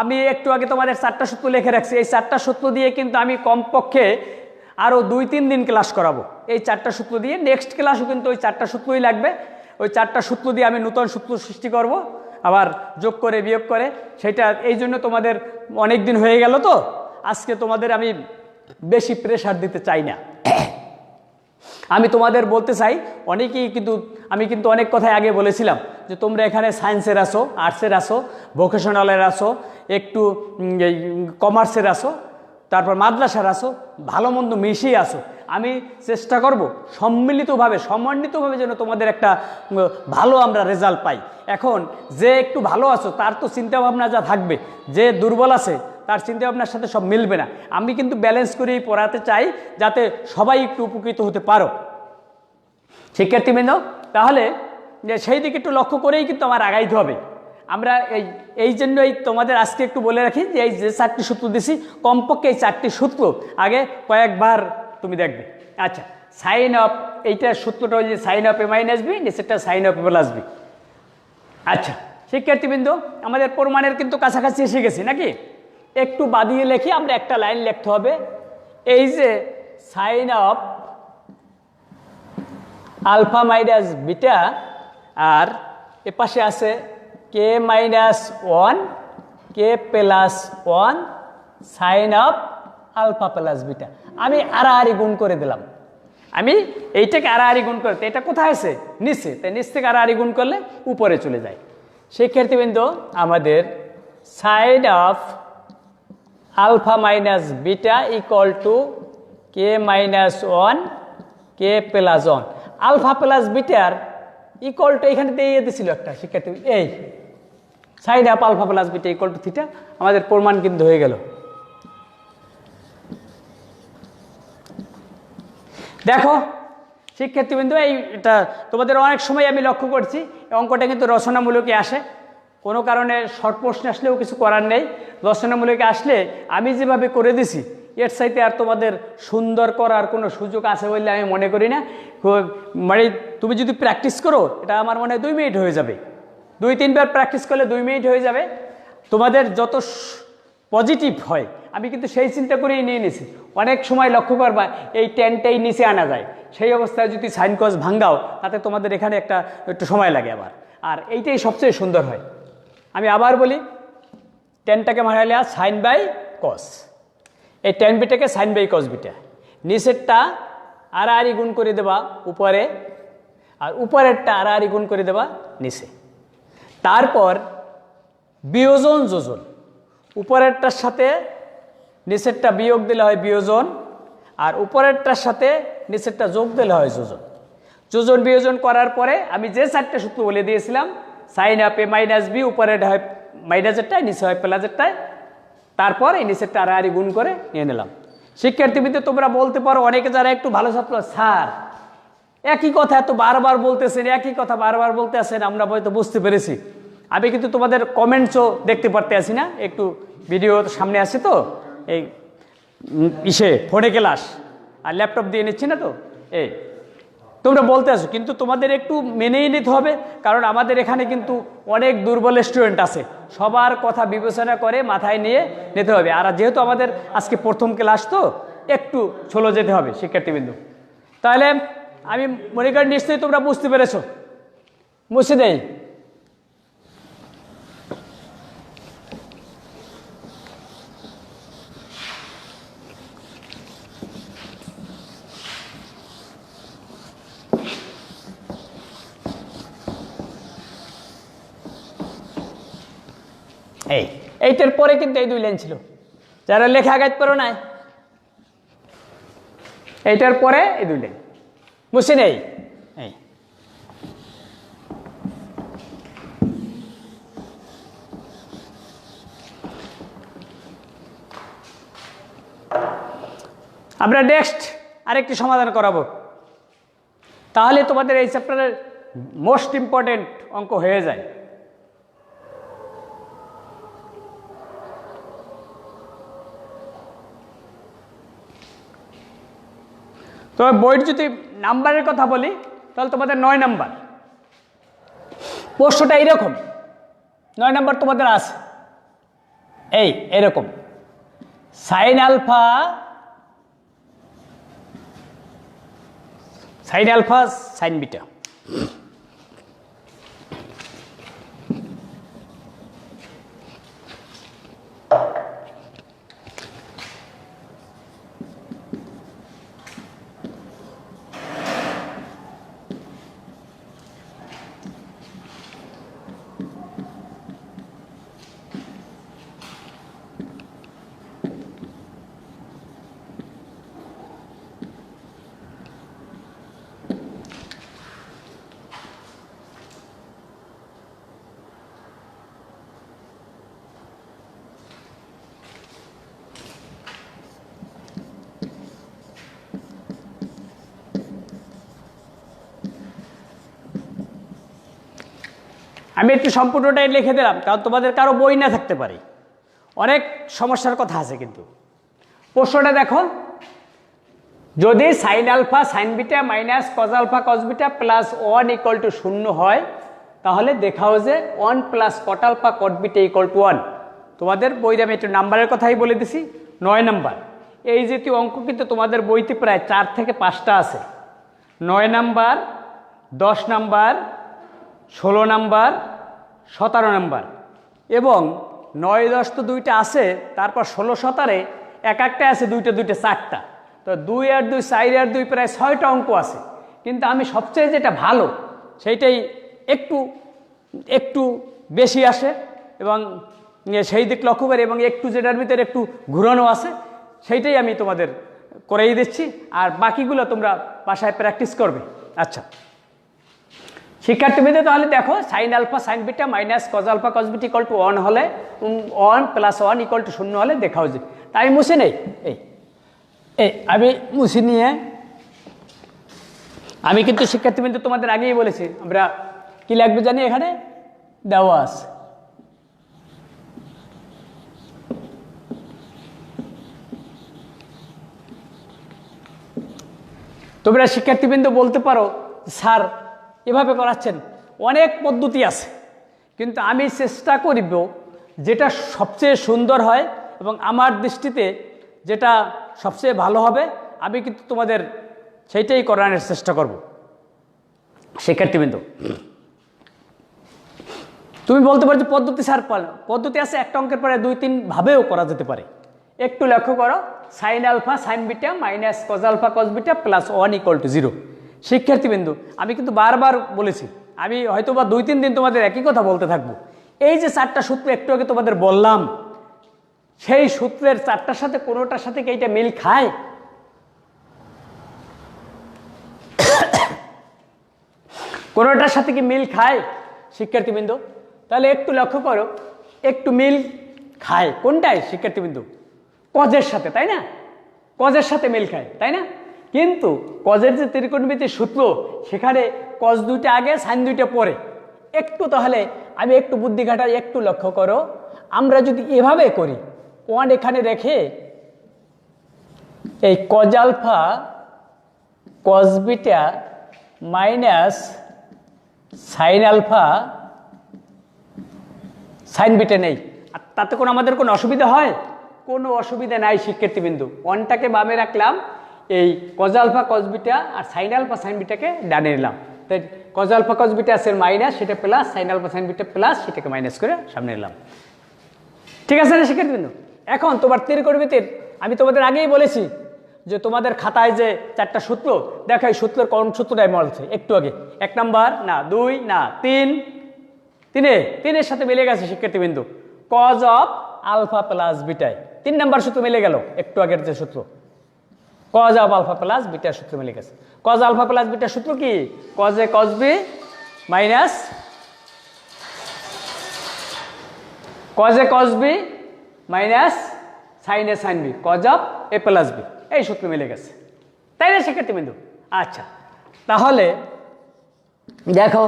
আমি একটু আগে তোমাদের 4টা সূত্র লিখে রাখছি, এই 4টা সূত্র দিয়ে কিন্তু আমি কমপক্ষে আরও 2-3 দিন ক্লাস করাবো এই 4টা সূত্র দিয়ে। নেক্সট ক্লাসও কিন্তু ওই 4টা সূত্রই লাগবে। ওই 4টা সূত্র দিয়ে আমি নতুন সূত্র সৃষ্টি করব, আবার যোগ করে বিয়োগ করে। সেটা এই জন্য তোমাদের অনেক দিন হয়ে গেল, তো আজকে তোমাদের আমি বেশি প্রেশার দিতে চাই না। আমি তোমাদের বলতে চাই, অনেকেই আমি কিন্তু অনেক কথাই আগে বলেছিলাম যে তোমরা এখানে সায়েন্সের আসো, আর্টসের আসো, ভোকেশনালের আসো, একটু কমার্সের আসো, তারপর মাদ্রাসার আসো, ভালো মন্দ মিশিয়ে আসো। আমি চেষ্টা করব সমন্বিতভাবে যেন তোমাদের একটা ভালো আমরা রেজাল্ট পাই। এখন যে একটু ভালো আছো তার তো চিন্তাভাবনা যা থাকবে, যে দুর্বল আছে তার চিন্তাভাবনার সাথে সব মিলবে না। আমি কিন্তু ব্যালেন্স করেই পড়াতে চাই, যাতে সবাই একটু উপকৃত হতে পারো। শিক্ষার্থীবৃন্দ, তাহলে সেই দিকে একটু লক্ষ্য করেই কিন্তু আমার আগাইতে হবে। আমরা এই জন্যই তোমাদের আজকে একটু বলে রাখি যে এই যে 4টি সূত্র দিছি, কমপক্ষে এই 4টি সূত্র আগে কয়েকবার তুমি দেখবে। আচ্ছা, সাইন অফ, এইটার সূত্রটা হচ্ছে sine of A minus B, নিচেরটা sine of A plus B. আচ্ছা শিক্ষার্থীবৃন্দ, আমাদের প্রমাণের কিন্তু কাছাকাছি এসে গেছি নাকি? একটু বাদিয়ে লিখি, আমরা একটা লাইন লিখতে হবে। এই যে sine of alpha minus beta, আর এ পাশে আছে K minus 1 K plus 1 sine of alpha plus beta. আমি আড়াআড়ি গুণ করে দিলাম, আমি এইটাকে আড়াআড়ি গুণ করতে, এটা কোথায় আছে? নিচে, তাই নিচ থেকে আড়াআড়ি গুণ করলে উপরে চলে যায়। শিক্ষার্থীবৃন্দ, আমাদের sine of alpha minus beta equal to k minus one k plus one. Alpha plus বিটার ইকুয়াল টু এখানে দিয়ে দিয়েছিল একটা শিক্ষার্থী, এই sine of alpha plus beta equal to theta, আমাদের প্রমাণ কিন্তু হয়ে গেল। দেখো শিক্ষার্থীবৃন্দ, এইটা তোমাদের অনেক সময় আমি লক্ষ্য করছি অঙ্কটা কিন্তু রচনামূলকে আসে, কোনো কারণে শর্ট প্রশ্ন আসলেও কিছু করার নেই, রচনামূলকে আসলে আমি যেভাবে করে দিছি এর চাইতে আর তোমাদের সুন্দর করার কোনো সুযোগ আছে বলে আমি মনে করি না। মানে তুমি যদি প্র্যাকটিস করো এটা আমার মনে হয় 2 মিনিট হয়ে যাবে, 2-3 বার প্র্যাকটিস করলে 2 মিনিট হয়ে যাবে। তোমাদের যত পজিটিভ হয় আমি কিন্তু সেই চিন্তা করেই নিয়ে নিছি। অনেক সময় লক্ষ্য করবা এই টেনটাই নিচে আনা যায়, সেই অবস্থায় যদি সাইন কস ভাঙ্গাও তাতে তোমাদের এখানে একটু সময় লাগে আবার, আর এইটাই সবচেয়ে সুন্দর হয়। আমি আবার বলি, টেনটাকে ভাঙালে সাইন বাই কস, এই টেন বিটাকে সাইন বাই কস বিটা, নিচেরটা আর গুণ করে দেবা উপরে, আর উপরেরটা আর গুণ করে দেবা নিচে। তারপর বিয়োজন যোজন, উপরেরটার সাথে নিচেরটা বিয়োগ দিলে হয় বিয়োজন, আর উপরেরটার সাথে নিচেরটা যোগ দিলে হয় যোজন। যোজন বিয়োজন করার পরে আমি যে 4টে সূত্র বলে দিয়েছিলাম, sine of A minus B, উপরে হয় মাইনাসেরটায়, নিচে হয় প্লাসেরটায়, তারপর এই নিচেরটা আর গুণ করে নিয়ে নিলাম। শিক্ষার্থীবৃন্দ তোমরা বলতে পারো, অনেকে যারা একটু ভালো ছাত্র, স্যার একই কথা এত বারবার বলতেছেন, একই কথা বারবার বলতে আসেন, আমরা হয়তো বুঝতে পেরেছি। আমি কিন্তু তোমাদের কমেন্টসও দেখতে পারতে আসি না, একটু ভিডিও সামনে আসে তো এই ফোনে ক্লাস আর ল্যাপটপ দিয়ে নিচ্ছি না তো, এই তোমরা বলতে আসো, কিন্তু তোমাদের একটু মেনেই নিতে হবে, কারণ আমাদের এখানে কিন্তু অনেক দুর্বল স্টুডেন্ট আছে, সবার কথা বিবেচনা করে মাথায় নিয়ে নিতে হবে। আর যেহেতু আমাদের আজকে প্রথম ক্লাস তো একটু স্লো যেতে হবে শিক্ষার্থীবৃন্দ। তাহলে আমি মনে করি নিশ্চয়ই তোমরা বুঝতে পেরেছো, মুছে দেই। এইটার পরে কিন্তু এই 2 লাইন ছিল, যারা লেখা গাইতে পারো নাই, এইটার পরে এই 2 লাইন বুঝছি নেই। আমরা নেক্সট আরেকটি সমাধান করাবো, তাহলে তোমাদের এই চ্যাপ্টারের মোস্ট ইম্পর্টেন্ট অঙ্ক হয়ে যায়। তো বইয়ের যদি নাম্বারের কথা বলি তাহলে তোমাদের 9 নাম্বার প্রশ্নটা এইরকম, 9 নাম্বার তোমাদের আছে এরকম, সাইন আলফা সাইন বিটা। আমি একটু সম্পূর্ণটাই লিখে দিলাম, কারণ তোমাদের কারো বই না থাকতে পারে, অনেক সমস্যার কথা আছে। কিন্তু প্রশ্নটা দেখো, যদি sine alpha sine beta minus cos alpha cos beta plus 1 equal to 0 হয়, তাহলে দেখাও যে 1 plus cot alpha cot beta equal to 1। তোমাদের বইতে আমি একটু নাম্বারের কথাই বলে দিছি, 9 নাম্বার। এই জাতীয় অঙ্ক কিন্তু তোমাদের বইতে প্রায় 4 থেকে 5টা আছে, 9 নাম্বার, 10 নাম্বার, 16 নাম্বার, 17 নাম্বার, এবং 9, 10 তো 2টা আছে, তারপর 16, 17 এক একটা আছে 2টা 4টা, তো 2 আর 2 4 আর 2 প্রায় 6টা অঙ্ক আছে। কিন্তু আমি সবচেয়ে যেটা ভালো সেইটাই একটু বেশি আসে, এবং সেই দিক লক্ষ্য করে এবং একটু যেটার ভিতরে একটু ঘুরানো আছে সেইটাই আমি তোমাদের করেই দিচ্ছি, আর বাকিগুলো তোমরা বাসায় প্র্যাকটিস করবে। আচ্ছা শিক্ষার্থীবৃন্দ, তাহলে দেখো sine alpha sine beta minus cos alpha cos beta equal to 1 হলে 1 প্লাস 1 ইকুয়াল টু 0 হলে দেখাও যে, তাই আমি মুছে নেই। এই আমি মুছে নিয়ে আমি কিন্তু শিক্ষার্থীবৃন্দ তোমাদের আগেই বলেছি আমরা কি লাগবে জানি, এখানে দেওয়া আছে। তোমরা শিক্ষার্থীবৃন্দ বলতে পারো স্যার এভাবে করাচ্ছেন, অনেক পদ্ধতি আছে, কিন্তু আমি চেষ্টা করব যেটা সবচেয়ে সুন্দর হয় এবং আমার দৃষ্টিতে যেটা সবচেয়ে ভালো হবে আমি কিন্তু তোমাদের সেইটাই করানোর চেষ্টা করব। শিক্ষার্থীবৃন্দ তুমি বলতে পারো যে পদ্ধতি স্যার, পদ্ধতি আছে, একটা অঙ্কের পরে 2-3 ভাবেও করা যেতে পারে। একটু লক্ষ্য করো, sine alpha sine beta minus cos alpha cos beta plus 1 equal to 0। শিক্ষার্থীবৃন্দ আমি কিন্তু বারবার বলেছি, আমি হয়তো বা 2-3 দিন তোমাদের একই কথা বলতে থাকবো। এই যে 4টা সূত্র একটু আগে তোমাদের বললাম, সেই সূত্রের 4টার সাথে কোনোটার সাথে কি এইটা মিল খায়? কোনোটার সাথে কি মিল খায় শিক্ষার্থীবৃন্দ? তাহলে একটু লক্ষ্য করো, একটু মিল খায় কোনটায় শিক্ষার্থীবৃন্দ? কজের সাথে, তাই না? কজের সাথে মিল খায়, তাই না? কিন্তু কজের যে ত্রিকোণমিতির সূত্র সেখানে কজ 2টা আগে সাইন 2টা পরে। একটু তাহলে আমি একটু বুদ্ধি খাটাই, একটু লক্ষ্য করো, আমরা যদি এভাবে করি 1 এখানে রেখে এই cos alpha cos beta minus sine alpha sine beta নেই, আর তাতে কোনো আমাদের কোনো অসুবিধা হয়? কোনো অসুবিধা নাই শিক্ষার্থীবিন্দু। 1টাকে বামে রাখলাম, এই কজ আলফা কজ বিটা আর সাইন আলফা সাইন বিটাকে ডানে নিলাম। তাই কজ আলফা কজ বিটা আছে মাইনাস, সেটা plus, sine alpha sine beta plus, সেটাকে মাইনাস করে সামনে নিলাম। ঠিক আছে না শিক্ষার্থীবিন্দু? এখন তোমার ত্রিকোণমিতির আমি তোমাদের আগেই বলেছি যে তোমাদের খাতায় যে 4টা সূত্র দেখো, এই সূত্রের কোন সূত্রটাই বলছে একটু আগে, 1 নাম্বার না 2 না 3, 3-এর সাথে মিলে গেছে শিক্ষার্থীবিন্দু, কজ অফ আলফা প্লাস বিটায় 3 নাম্বার সূত্র মিলে গেল। একটু আগের যে সূত্র কজ অফ আলফা প্লাস বিটার সূত্র মিলে গেছে। কজ আলফা প্লাস বিটার সূত্র কি? Cos A cos B minus cos A cos B minus sine A sine B cos of A plus B, এই সূত্র মিলে গেছে, তাই না শিক্ষার্থীবিন্দু? আচ্ছা তাহলে দেখো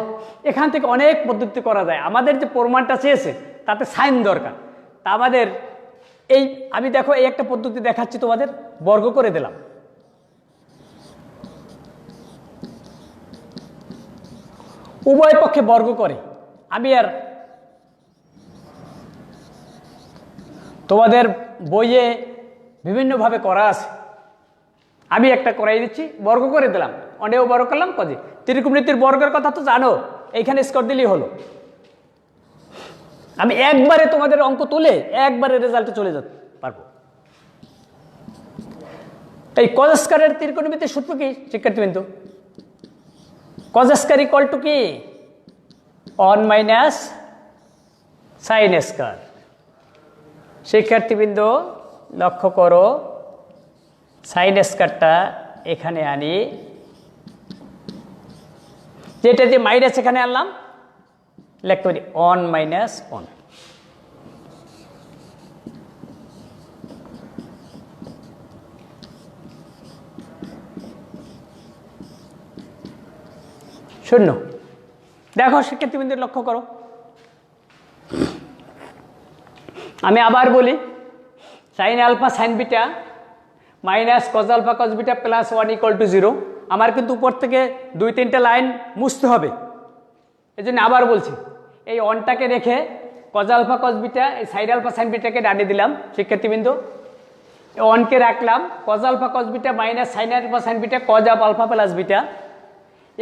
এখান থেকে অনেক পদ্ধতি করা যায়। আমাদের যে প্রমাণটা চেয়েছে তাতে সাইন দরকার, তা আমাদের এই আমি দেখো এই একটা পদ্ধতি দেখাচ্ছি তোমাদের, বর্গ করে দিলাম। উভয় পক্ষে বর্গ করে আমি আর তোমাদের বইয়ে বিভিন্নভাবে করা আছে, আমি একটা করাই দিচ্ছি, বর্গ করে দিলাম, অনেও বর্গ করলাম কজে। ত্রিকোণমিতির বর্গের কথা তো জানো, এইখানে স্কোর দিলেই হলো। আমি একবারে তোমাদের অঙ্ক তুলে একবারে রেজাল্টে চলে যেতে পারবো। এই কজ স্কয়ারের ত্রিকোণমিতির সূত্র কি শিক্ষার্থীবৃন্দ? কজ স্কয়ার ইকুয়াল টু কি? 1 মাইনাস সাইন স্কয়ার। শিক্ষার্থীবৃন্দ লক্ষ্য করো, সাইন স্কয়ারটা এখানে আনি, যেটা যে মাইনাস এখানে আনলাম, লিখতে পারি 1 মাইনাস 1। শূন্য। দেখো শিক্ষার্থীবৃন্দের লক্ষ্য করো, আমি আবার বলি, sine alpha sine beta minus cos alpha cos beta plus 1 equal to 0। আমার কিন্তু উপর থেকে 2-3টা লাইন মুছতে হবে, এই জন্য আবার বলছি, এই 1টাকে রেখে কজ আলফা কজ বিটা এই সাইন আলফা সাইন বিটাকে ডানে দিলাম শিক্ষার্থীবৃন্দ, 1কে রাখলাম, cos alpha cos beta minus sine alpha sine beta cos of alpha plus beta,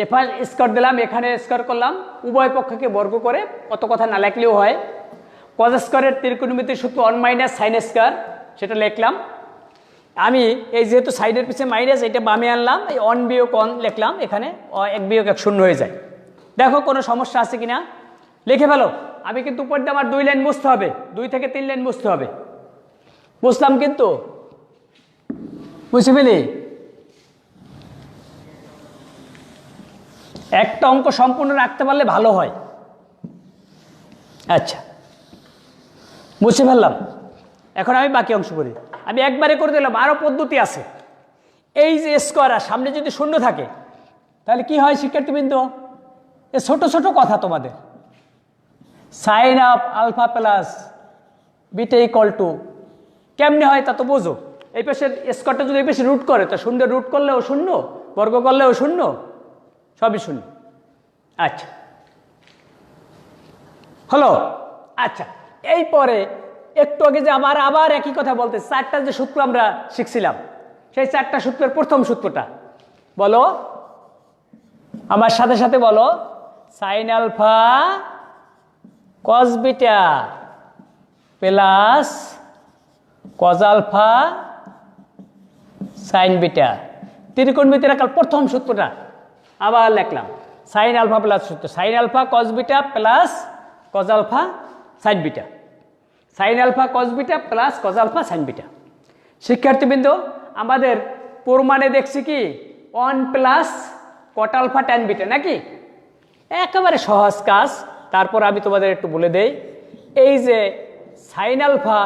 এফাল স্কোয়ার দিলাম, এখানে স্কোয়ার করলাম, উভয় পক্ষকে বর্গ করে, কত কথা না লেখলেও হয়। কজ স্কোয়ারের ত্রিকোণমিতির সূত্র 1 মাইনাস সাইন স্কোয়ার, সেটা লিখলাম। আমি এই যেহেতু সাইডের পিছিয়ে মাইনাস, এটা বামে আনলাম, এই 1 বিয়োগ 1 লিখলাম, এখানে 1 বিয়োগ 1 শূন্য হয়ে যায়। দেখো কোনো সমস্যা আছে কিনা, লিখে ফেলো। আমি কিন্তু উপর দিয়ে আমার 2 লাইন মুছতে হবে, 2 থেকে 3 লাইন মুছতে হবে। বুঝলাম কিন্তু, বুঝে ফেলি। একটা অঙ্ক সম্পূর্ণ রাখতে পারলে ভালো হয়। আচ্ছা, বুঝে ফেললাম। এখন আমি বাকি অংশ করি। আমি একবারে করে দিলাম, আরও পদ্ধতি আছে। এই যে স্কোয়ার, আর সামনে যদি শূন্য থাকে তাহলে কি হয় শিক্ষার্থীবৃন্দ? এ ছোট ছোট কথা তোমাদের, sine of alpha plus beta equal to কেমনে হয় তা তো বোঝো। এই পাশের স্কোয়ারটা যদি এই পাশে রুট করে, তা শূন্য রুট করলেও শূন্য, বর্গ করলেও শূন্য, সবই শূন্য। আচ্ছা, হলো। আচ্ছা, এই পরে একটু আগে যে আবার একই কথা বলতে, 4টা যে সূত্র আমরা শিখছিলাম, সেই 4টা সূত্রের প্রথম সূত্রটা বলো, আমার সাথে সাথে বলো। Sine alpha cos beta plus cos alpha sine beta, ত্রিকোণমিতির আকার প্রথম সূত্রটা আবার লিখলাম। সাইন আলফা প্লাস সূত্র, sine alpha cos beta plus cos alpha sine beta, sine alpha cos beta plus cos alpha sine beta. শিক্ষার্থীবৃন্দ, আমাদের প্রমাণে দেখছি কি 1 plus cot alpha tan beta, নাকি? একেবারে সহজ কাজ। তারপর আমি তোমাদের একটু বলে দেই, এই যে সাইন আলফা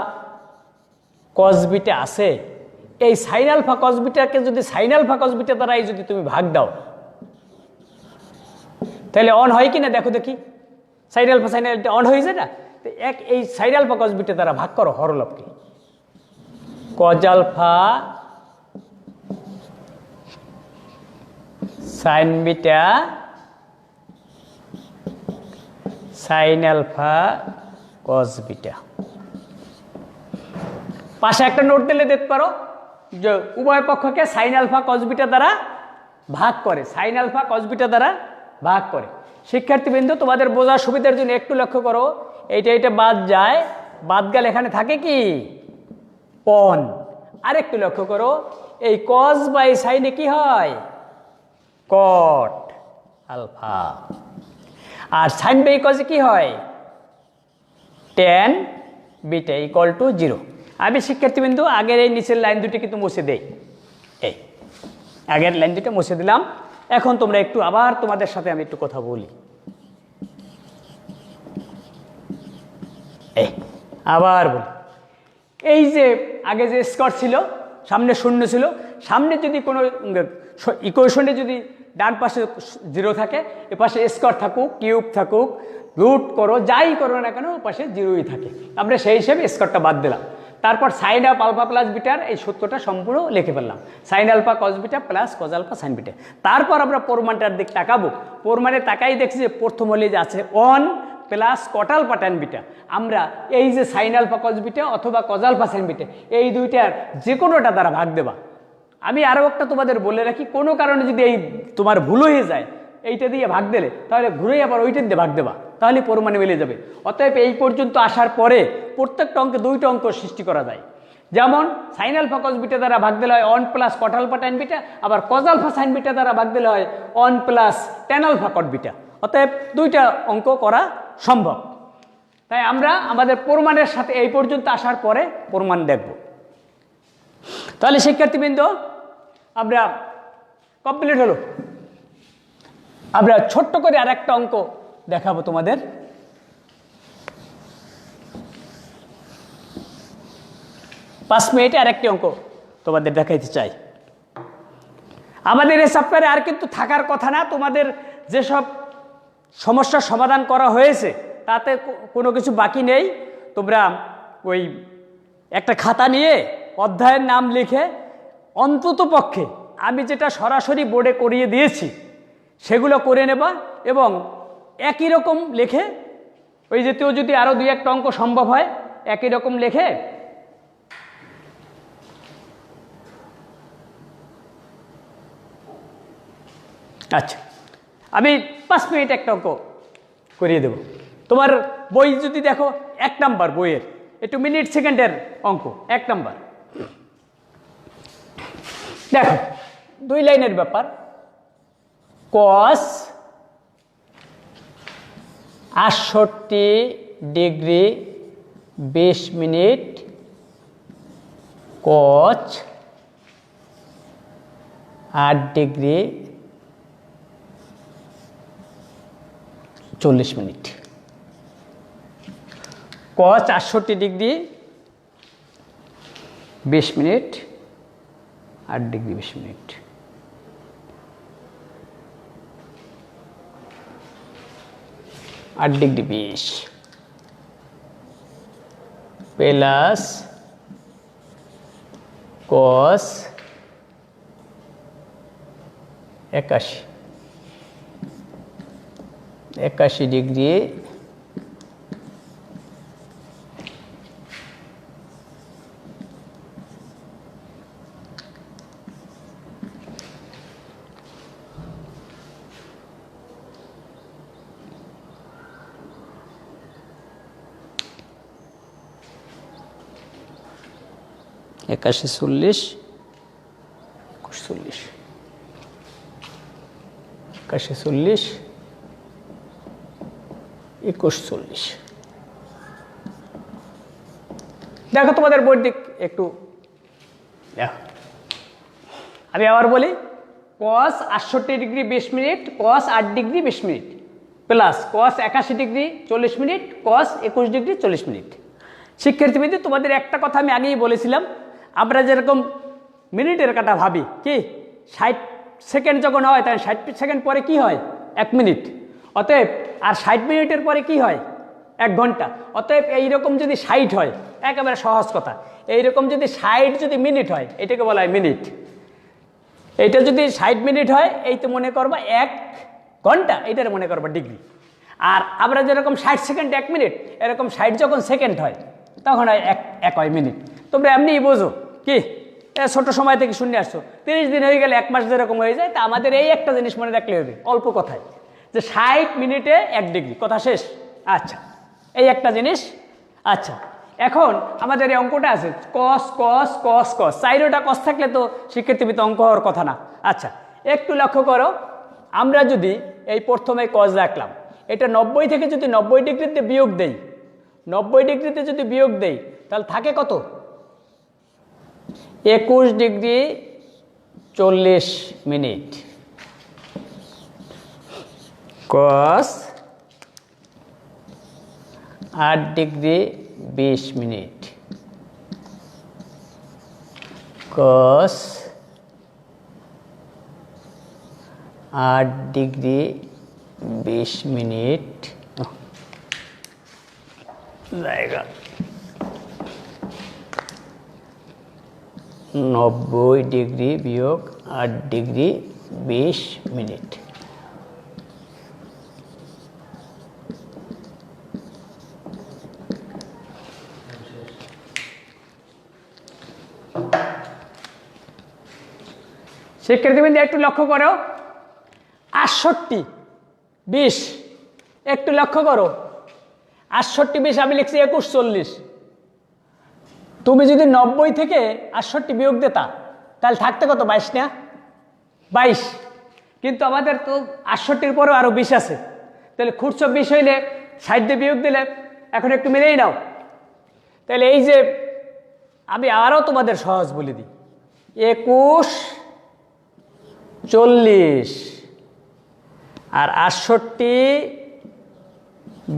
কস বিটা আছে, এই সাইন আলফা কস বিটাকে যদি সাইন আলফা কস বিটা দ্বারাই যদি তুমি ভাগ দাও, তাহলে অন হয় কি না দেখো দেখি। সাইন আলফা সাইন আলফা অন হয়ে যায় না? তো এই সাইন আলফা কস বিটা দ্বারা ভাগ করো হরলবকে। Cos alpha sine beta sine alpha cos beta. পাশে একটা নোট দিলে দেখতে পারো যে উভয় পক্ষকে সাইন আলফা কস বিটা দ্বারা ভাগ করে, সাইন আলফা কস বিটা দ্বারা ভাগ করে। শিক্ষার্থীবৃন্দ, তোমাদের বোঝার সুবিধার জন্য একটু লক্ষ্য করো, এইটা বাদ যায়, বাদ গেলে এখানে থাকে কি অন। আরেকটু লক্ষ্য করো, এই কস বাই সাইনে কি হয় কট আলফা, আর সাইন বাই কসে কি হয় ট্যান বিটা ইকুয়াল টু 0। আমি শিক্ষার্থীবৃন্দ আগের এই নিচের লাইন দুটি কিন্তু মুছে দেই, এই আগের লাইন দুটো মুছে দিলাম। এখন তোমরা একটু আবার তোমাদের সাথে আমি একটু কথা বলি। এই আবার বলি, এই যে আগে যে স্কোয়ার ছিল, সামনে শূন্য ছিল, সামনে যদি কোনো ইকুয়েশনে যদি ডান পাশে 0 থাকে, এ পাশে স্কোয়ার থাকুক, কিউব থাকুক, রুট করো, যাই করো না কেন, ও পাশে 0ই থাকে। আমরা সেই হিসেবে স্কোয়ারটা বাদ দিলাম। তারপর সাইন অফ আলফা প্লাস বিটার এই সূত্রটা সম্পূর্ণ লিখে ফেললাম, sine alpha cos beta plus cos alpha sine beta. তারপর আমরা প্রমাণটার দিক তাকাবো। প্রমাণে তাকাই দেখছি যে প্রথম হলে যে আছে 1 plus cot alpha tan beta. আমরা এই যে সাইন আলফা কস বিটা অথবা কজ আলফা সাইন বিটা, এই দুইটার যে কোনোটা দ্বারা ভাগ দেবা। আমি আরও একটা তোমাদের বলে রাখি, কোনো কারণে যদি এই তোমার ভুল হয়ে যায়, এইটা দিয়ে ভাগ দিলে তাহলে ঘুরে আবার ওইটা দিয়ে ভাগ দেবা, তাহলে প্রমাণে মিলে যাবে। অতএব এই পর্যন্ত আসার পরে প্রত্যেকটা অঙ্কে 2টা অঙ্ক সৃষ্টি করা যায়। যেমন সাইন আলফা কস বিটা দ্বারা ভাগ দিলে হয় 1 plus cot alpha tan beta, আবার কজ আলফা সাইন বিটা দ্বারা ভাগ দিলে হয় 1 plus tan alpha cot beta. অতএব 2টা অঙ্ক করা সম্ভব। তাই আমরা আমাদের প্রমাণের সাথে এই পর্যন্ত আসার পরে প্রমাণ দেখব। তাহলে শিক্ষার্থীবৃন্দ, আমরা কমপ্লিট হলো। আমরা ছোট্ট করে আর একটা অঙ্ক দেখাবো তোমাদের। 5 মিনিটে আর একটি অঙ্ক তোমাদের দেখাইতে চাই। আমাদের এই সফটওয়্যারে আর কিন্তু থাকার কথা না, তোমাদের যেসব সমস্যার সমাধান করা হয়েছে তাতে কোনো কিছু বাকি নেই। তোমরা ওই একটা খাতা নিয়ে অধ্যায়ের নাম লিখে অন্তত পক্ষে আমি যেটা সরাসরি বোর্ডে করিয়ে দিয়েছি সেগুলো করে নেবা, এবং একই রকম লিখে ওই জাতীয় যদি আরও 2-1টা অঙ্ক সম্ভব হয় একই রকম লিখে আচ্ছা আমি 5 মিনিট একটা অঙ্ক করিয়ে দেব। তোমার বই যদি দেখো 1 নাম্বার বইয়ের, একটু মিনিট সেকেন্ডের অঙ্ক 1 নাম্বার। দেখো 2 লাইনের ব্যাপার, cos 68 degree 20 minute, cos 8 degree 40 minute. কস 68 ডিগ্রি 20 মিনিট, 8 ডিগ্রি 20 মিনিট। आठ डिग्री 20 प्लस कस 81 डिग्री एकाशी 40 41 81 40 21 40। দেখো তোমাদের বোর্ড দিক একটু দেখো, আমি আবার বলি cos 68 degree 20 minute, cos 8 degree 20 minute plus cos 81 degree 40 minute, cos 21 degree 40 minute. শিক্ষার্থীবৃন্দ, তোমাদের একটা কথা আমি আগেই বলেছিলাম, আমরা যেরকম মিনিটের কাটা ভাবি কি 60 সেকেন্ড যখন হয় তাহলে 60 সেকেন্ড পরে কি হয় 1 মিনিট, অতএব আর 60 মিনিটের পরে কি হয় 1 ঘন্টা। অতএব এইরকম যদি 60 হয়, একেবারে সহজ কথা, এইরকম যদি 60 যদি মিনিট হয় এটাকে বলা হয় মিনিট। এইটা যদি 60 মিনিট হয় এই তো মনে করবা 1 ঘন্টা, এইটার মনে করবা ডিগ্রি। আর আমরা যেরকম 60 সেকেন্ড 1 মিনিট, এরকম 60 যখন সেকেন্ড হয় তখন হয় এক হয় মিনিট। তোমরা এমনিই বোঝো কি ছোট সময় থেকে শুনে আসছো, 30 দিন হয়ে গেলে 1 মাস যেরকম হয়ে যায়, তা আমাদের এই একটা জিনিস মনে রাখলে হবে অল্প কথায়, যে 60 মিনিটে 1 ডিগ্রি, কথা শেষ। আচ্ছা, এই একটা জিনিস। আচ্ছা, এখন আমাদের এই অঙ্কটা আছে কস কস কস কস, 4টা কস থাকলে তো শিক্ষার্থীবৃত্ত অঙ্ক হওয়ার কথা না। আচ্ছা, একটু লক্ষ্য করো, আমরা যদি এই প্রথমে কস রাখলাম, এটা 90 থেকে যদি 90 ডিগ্রিতে বিয়োগ দেই, 90 ডিগ্রিতে যদি বিয়োগ দেই তাহলে থাকে কত 21 degree 40 minute, cos 8 degree 20 minute, cos 8 degree 20 minute জায়গা 90 ডিগ্রি বিয়োগ 8 ডিগ্রি 20 মিনিট। শিক্ষার্থীবৃন্দ একটু লক্ষ্য করো, 68 20, একটু লক্ষ্য করো, 68 20 আমি লিখছি 21 40। তুমি যদি 90 থেকে 68 বিয়োগ দিতা তাহলে থাকতে কত 22 না 22, কিন্তু আমাদের তো 68-র পরেও আরো 20 আছে, তাহলে খুঁড়ছো 20 হইলে 60 দিয়ে বিয়োগ দিলে এখন একটু মিলেই নাও। তাহলে এই যে আমি আরও তোমাদের সহজ বলে দিই, 21 40 আর 68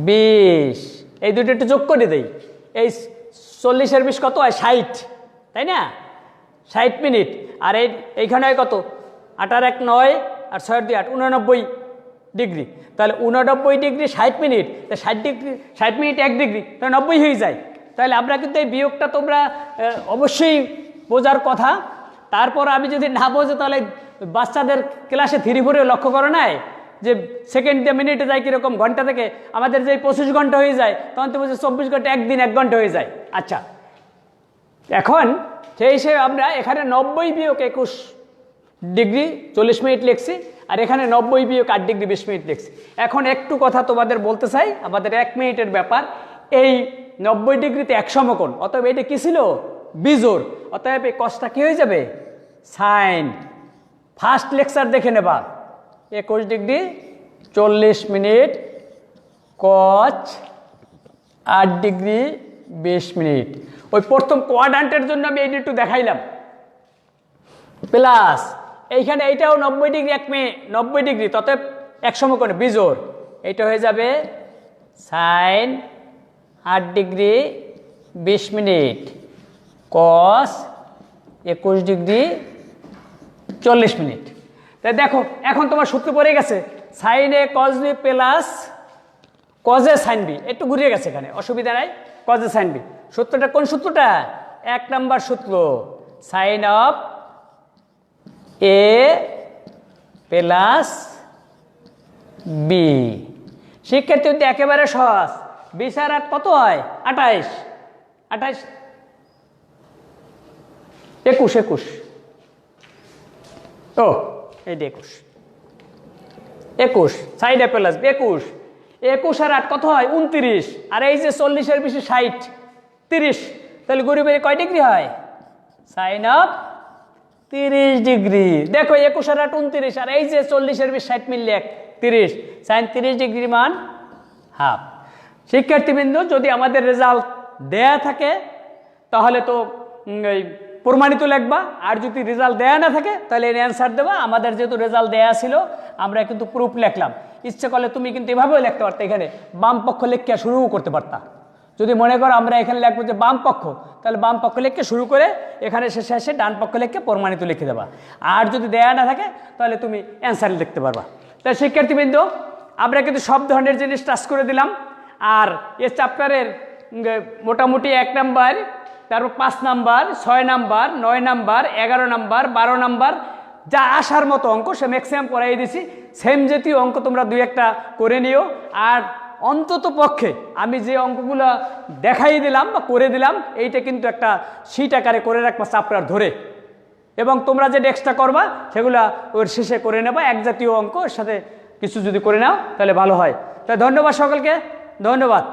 20, এই দুটো একটু যোগ করে দেই, এই 40-এর 20 কত হয় 60, তাই না 60 মিনিট। আর এইখানে হয় কত 8 আর 1 9 আর 6 আর 2 8, 89 ডিগ্রি। তাহলে 89 degree 60 minute, 60 degree 60 minute 1 degree, তাহলে 90 হয়ে যায়। তাহলে আমরা কিন্তু এই বিয়োগটা তোমরা অবশ্যই বোঝার কথা। তারপর আমি যদি না বোঝো তাহলে বাচ্চাদের ক্লাসে 3-4 লক্ষ্য করো নাই যে সেকেন্ড দিয়ে মিনিটে যায় কীরকম, ঘন্টা থেকে আমাদের যে 25 ঘন্টা হয়ে যায় তখন তো বুঝে 24 ঘন্টা, একদিন 1 ঘন্টা হয়ে যায়। আচ্ছা, এখন সেই হিসেবে আমরা এখানে 90 বিয়োগ 21 ডিগ্রি 40 মিনিট লিখছি, আর এখানে 90 বিয়োগ 8 ডিগ্রি 20 মিনিট লিখছি। এখন একটু কথা তোমাদের বলতে চাই, আমাদের 1 মিনিটের ব্যাপার। এই 90 ডিগ্রিতে 1 সমকোণ, অতএব এটা কী ছিল বিজোড়, অতএব এই কসটা কী হয়ে যাবে সাইন। ফার্স্ট লেকচার দেখে নেবা, 21 ডিগ্রি 40 মিনিট কস 8°20'। ওই প্রথম কোয়াড্রান্টের জন্য আমি এইটা একটু দেখাইলাম। প্লাস এইখানে এইটাও 90° 90°, তত এক সমকোণে বিজোড়, এইটা হয়ে যাবে sin 8°20', cos 21°40'। তাই দেখো এখন তোমার সূত্র পড়ে গেছে sin A cos B plus cos A sin B, একটু ঘুরিয়ে গেছে এখানে, অসুবিধা নাই। cos A sin B সূত্রটা কোন সূত্রটা? 1 নম্বর সূত্র, sin of A plus B। শিক্ষার্থী কিন্তু একেবারে সহজ। 20 আর 8 কত হয়? 28, 21 ও এই 21 সাইড প্লাস 21 আর 8 কত হয়? 29, আর এই যে 40-এর বেশি 60, 30, তাহলে গরিবের কয় ডিগ্রি হয়? Sine of 30°। দেখো 21 আর 8 29, আর এই যে 40-এর বেশি 60 মিললে 30, সাইন 30° মান হাফ। শিক্ষার্থীবৃন্দ, যদি আমাদের রেজাল্ট দেয়া থাকে তাহলে তো প্রমাণিত লিখবা, আর যদি রেজাল্ট দেয়া না থাকে তাহলে এর অ্যান্সার দেবা। আমাদের যেহেতু রেজাল্ট দেয়া ছিল আমরা কিন্তু প্রুফ লিখলাম। ইচ্ছে করলে তুমি কিন্তু এভাবেও লিখতে পারতা, এখানে বাম পক্ষ লিখে শুরুও করতে পারতা। যদি মনে করো আমরা এখানে লিখবো যে বাম পক্ষ, তাহলে বাম পক্ষ লিখে শুরু করে এখানে শেষে ডান পক্ষ লিখে প্রমাণিত লিখে দেবা। আর যদি দেয়া না থাকে তাহলে তুমি অ্যান্সার লিখতে পারবা। তাই শিক্ষার্থীবৃন্দ, আমরা কিন্তু সব ধরনের জিনিস টাচ করে দিলাম। আর এই চ্যাপ্টারের মোটামুটি 1 নাম্বার, তারপর 5 number, 6 number, 9 number, 11 number, 12 number যা আসার মতো অঙ্ক সে ম্যাক্সিমাম করাই দিছি। সেম জাতীয় অঙ্ক তোমরা 2-1টা করে নিও। আর অন্তত পক্ষে আমি যে অঙ্কগুলো দেখাই দিলাম বা করে দিলাম, এইটা কিন্তু একটা শীট আকারে করে রাখবা চ্যাপ্টার ধরে, এবং তোমরা যে নেক্সটটা করবা সেগুলা ওর শেষে করে নেবা। এক জাতীয় অঙ্ক, এর সাথে কিছু যদি করে নাও তাহলে ভালো হয়। তাই ধন্যবাদ সকলকে, ধন্যবাদ।